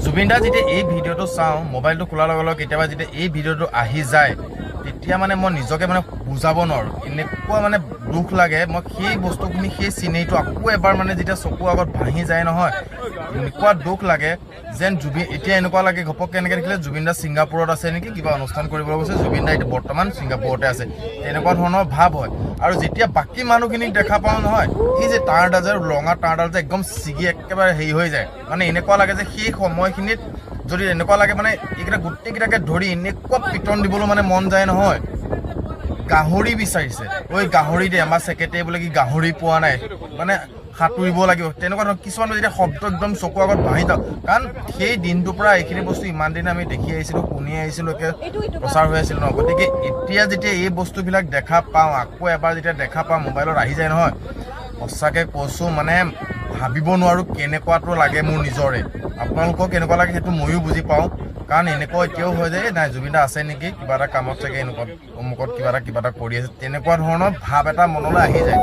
জুবিন দা যেতিয়া এই ভিডিঅ'টো চাওঁ মোবাইলটো খোলাৰ লগে লগে কেতিয়াবা যেতিয়া এই ভিডিঅ'টো আহি যায় তেতিয়া মানে মই নিজকে মানে বুজাব নোৱাৰোঁ এনেকুৱা মানে দুখ লাগে মই সেই বস্তুখিনি সেই চিনেৰীটো আকৌ এবাৰ মানে যেতিয়া চকুৰ আগত ভাঙি যায় নহয় এনেকুৱা দুখ লাগে যেন জুবিন এতিয়া এনেকুৱা লাগে ঘপককৈ এনেকৈ দেখিলে জুবিন দা ছিংগাপুৰত আছে নেকি কিবা অনুষ্ঠান কৰিবলৈ গৈছে জুবিন দা এতিয়া বৰ্তমান ছিংগাপুৰতে আছে তেনেকুৱা ধৰণৰ ভাৱ হয় আৰু যেতিয়া বাকী মানুহখিনিক দেখা পাওঁ নহয় এই যে তাঁৰডাল যে ৰঙা তাঁৰডাল যে একদম ছিগি একেবাৰে হেৰি হৈ যায় মানে এনেকুৱা লাগে যে সেই সময়খিনিত যদি এনেকুৱা লাগে মানে এইকেইটা গোটেইকেইটাকে ধৰি এনেকুৱা পিটন দিবলৈ মানে মন যায় নহয় গাহৰি বিচাৰিছে ঐ গাহৰি দে আমাৰ ছেক্ৰেটাৰী বোলে কি গাহৰি পোৱা নাই মানে সাঁতুৰিব লাগিব তেনেকুৱা ধৰণৰ কিছুমান যেতিয়া শব্দ একদম চকুৰ আগত ভাঙি যাওঁ কাৰণ সেই দিনটোৰ পৰা এইখিনি বস্তু ইমান দিন আমি দেখি আহিছিলোঁ শুনি আহিছিলোঁ একে প্ৰচাৰ হৈ আছিল ন গতিকে এতিয়া যেতিয়া এই বস্তুবিলাক দেখা পাওঁ আকৌ এবাৰ যেতিয়া দেখা পাওঁ মোবাইলত আহি যায় নহয় সঁচাকৈ কৈছোঁ মানে ভাবিব নোৱাৰোঁ কেনেকুৱাটো লাগে মোৰ নিজৰে আপোনালোকক কেনেকুৱা লাগে সেইটো ময়ো বুজি পাওঁ কাৰণ এনেকুৱা এতিয়াও হয় যে নাই জুবিন দা আছে নেকি কিবা এটা কামত চাগে এনেকুৱা অমুকত কিবা এটা কৰি আছে তেনেকুৱা ধৰণৰ ভাৱ এটা মনলৈ আহি যায়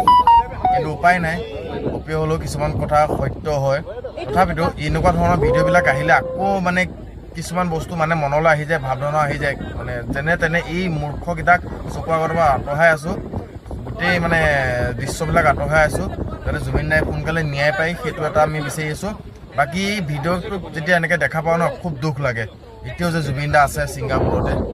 কিন্তু উপায় নাই অপ্ৰিয় হ'লেও কিছুমান কথা সত্য হয় তথাপিতো এনেকুৱা ধৰণৰ ভিডিঅ'বিলাক আহিলে আকৌ মানে কিছুমান বস্তু মানে মনলৈ আহি যায় ভাৱ ধৰণৰ আহি যায় মানে যেনে তেনে এই মূৰ্খকেইটাক চকুৰ আগৰ পৰা আঁতৰাই আছোঁ গোটেই মানে দৃশ্যবিলাক আঁতৰাই আছোঁ যাতে জুবিন দাই সোনকালে ন্যায় পায় সেইটো এটা আমি বিচাৰি আছোঁ বাকী ভিডিঅ'টো যেতিয়া এনেকৈ দেখা পাওঁ ন খুব দুখ লাগে এতিয়াও যে জুবিন দা আছে ছিংগাপুৰতে